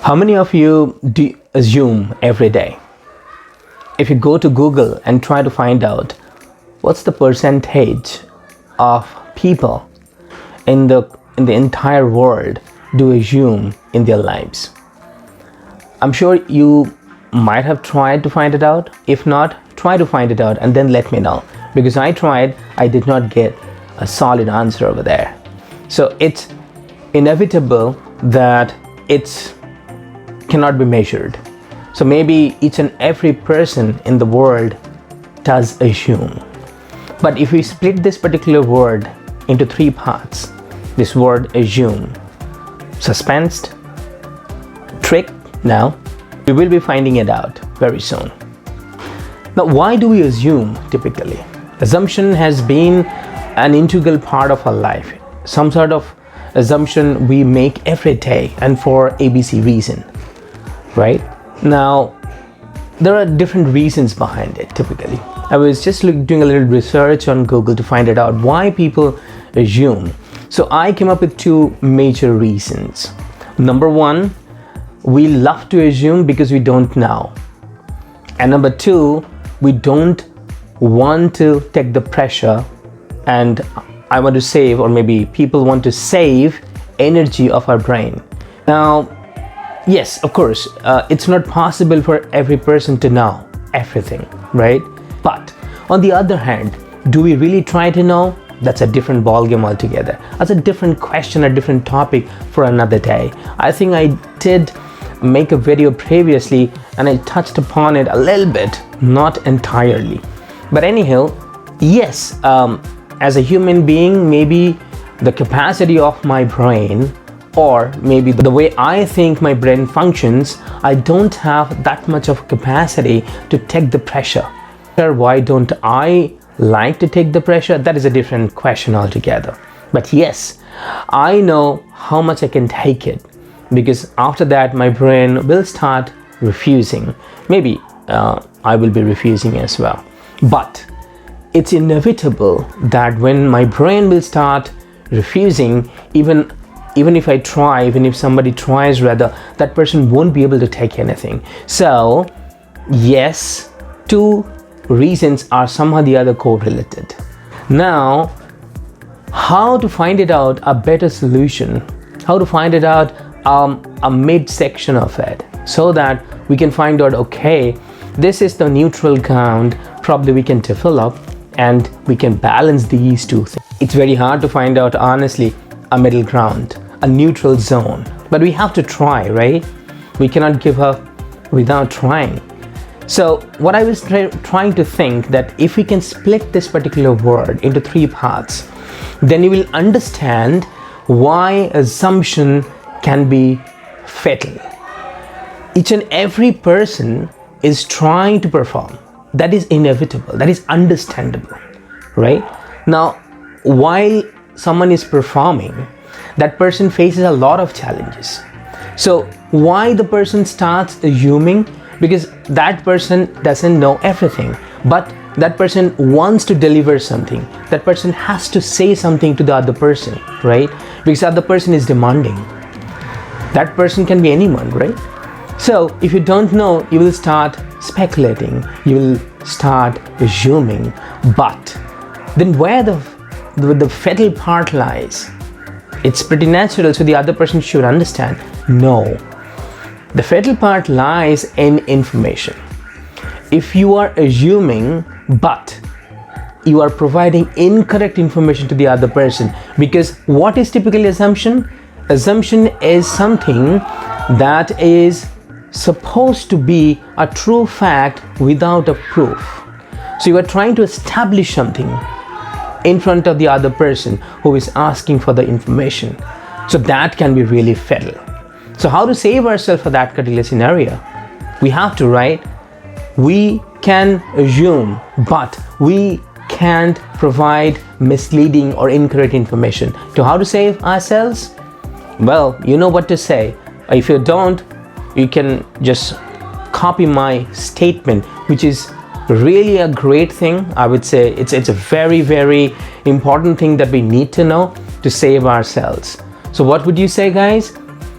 How many of you do assume every day? If you go to Google and try to find out what's the percentage of people in the entire world do assume in their lives, I'm sure you might have tried to find it out. If not, try to find it out and then let me know, because I tried, I did not get a solid answer over there. So it's inevitable that it cannot be measured. So maybe each and every person in the world does assume. But if we split this particular word into three parts, this word assume, suspense, trick, now we will be finding it out very soon. Now, why do we assume typically? Assumption has been an integral part of our life. Some sort of assumption we make every day and for ABC reason, right? Now, there are different reasons behind it typically. I was just doing a little research on Google to find it out why people assume. So I came up with two major reasons. Number one, we love to assume because we don't know. And number two, we don't want to take the pressure, and I want to save, or maybe people want to save energy of our brain. Now, yes, of course, it's not possible for every person to know everything, right? But on the other hand, do we really try to know? That's a different ballgame altogether. That's a different question, a different topic for another day. I think I did make a video previously and I touched upon it a little bit, not entirely. But anyhow, yes, as a human being, maybe the capacity of my brain, or maybe the way I think my brain functions, I don't have that much of capacity to take the pressure. Why don't I like to take the pressure? That is a different question altogether. But yes, I know how much I can take it, because after that my brain will start refusing. Maybe I will be refusing as well. But it's inevitable that when my brain will start refusing, even if I try, even if somebody tries rather, that person won't be able to take anything. So yes, two reasons are somehow the other correlated. Now, how to find it out a better solution, how to find it out a midsection of it, so that we can find out, okay, this is the neutral ground probably we can develop and we can balance these two things. It's very hard to find out honestly a middle ground, a neutral zone, but we have to try, right? We cannot give up without trying. So what I was trying to think, that if we can split this particular word into three parts, then you will understand why assumption can be fatal. Each and every person is trying to perform. That is inevitable, that is understandable, right? Now, while someone is performing, that person faces a lot of challenges. So why the person starts assuming? Because that person doesn't know everything, but that person wants to deliver something. That person has to say something to the other person, right? Because the other person is demanding. That person can be anyone, right? So if you don't know, you will start speculating, you will start assuming. But then where the fatal part lies? It's pretty natural, so the other person should understand. No, the fatal part lies in information. If you are assuming, but you are providing incorrect information to the other person, because what is typically assumption? Assumption is something that is supposed to be a true fact without a proof. So you are trying to establish something in front of the other person who is asking for the information. So that can be really fatal. So how to save ourselves for that particular scenario? We have to, right? We can assume, but we can't provide misleading or incorrect information. So how to save ourselves? Well, you know what to say. If you don't, you can just copy my statement, which is really a great thing. I would say it's a very, very important thing that we need to know to save ourselves. So what would you say, guys?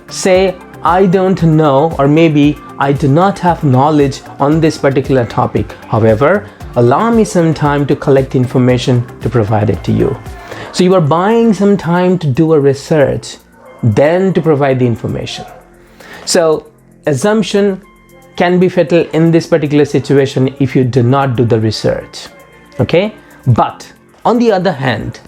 Say, I don't know, or maybe I do not have knowledge on this particular topic. However, allow me some time to collect information to provide it to you. So you are buying some time to do a research, then to provide the information. So assumption can be fatal in this particular situation if you do not do the research. Okay? But on the other hand,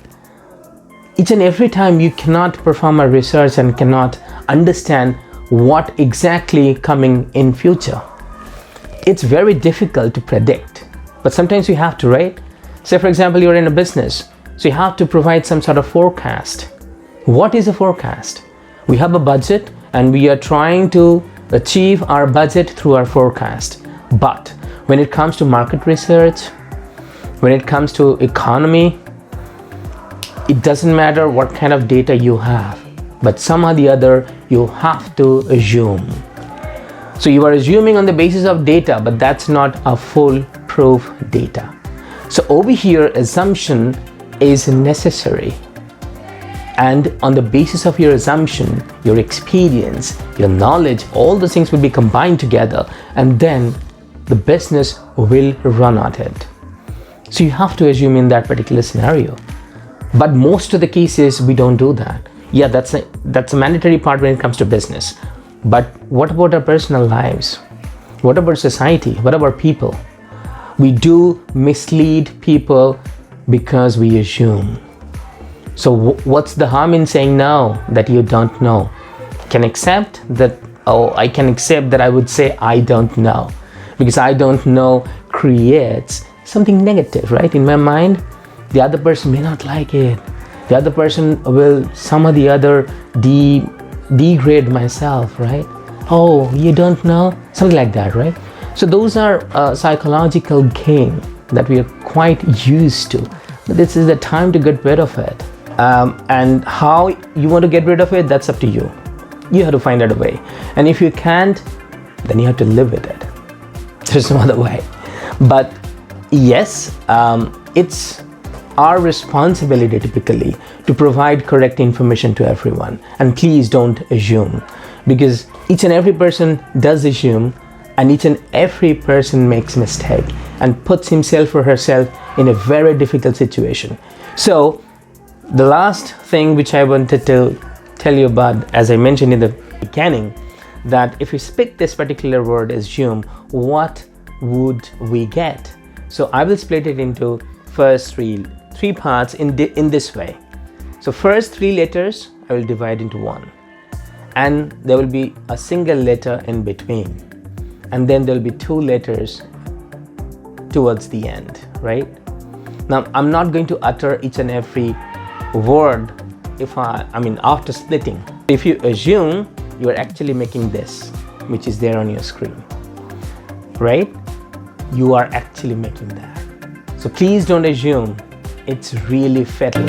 each and every time you cannot perform a research and cannot understand what exactly coming in future. It's very difficult to predict, but sometimes you have to, right? Say for example, you're in a business, so you have to provide some sort of forecast. What is a forecast? We have a budget and we are trying to achieve our budget through our forecast. But when it comes to market research, when it comes to economy, it doesn't matter what kind of data you have, but somehow or the other you have to assume. So you are assuming on the basis of data, but that's not a foolproof data. So over here, assumption is necessary. And on the basis of your assumption, your experience, your knowledge, all the things will be combined together, and then the business will run at it. So you have to assume in that particular scenario. But most of the cases, we don't do that. Yeah, that's a mandatory part when it comes to business. But what about our personal lives? What about society? What about people? We do mislead people because we assume. So what's the harm in saying no that you don't know? Can accept that, I can accept that I would say I don't know. Because I don't know creates something negative, right? In my mind, the other person may not like it. The other person will somehow or the other degrade myself, right? Oh, you don't know? Something like that, right? So those are psychological game that we are quite used to. But this is the time to get rid of it. And how you want to get rid of it, that's up to you. You have to find out a way. And if you can't, then you have to live with it. There's no other way. But yes, it's our responsibility typically to provide correct information to everyone. And please don't assume, because each and every person does assume, and each and every person makes mistake and puts himself or herself in a very difficult situation. So the last thing which I wanted to tell you about, as I mentioned in the beginning, that if we speak this particular word assume, what would we get? So I will split it into first three parts in this way. So first 3 letters I will divide into 1, and there will be a single letter in between, and then there will be 2 letters towards the end, right? Now I'm not going to utter each and every word after splitting. If you assume, you are actually making this, which is there on your screen, right? You are actually making that. So please don't assume. It's really fatal.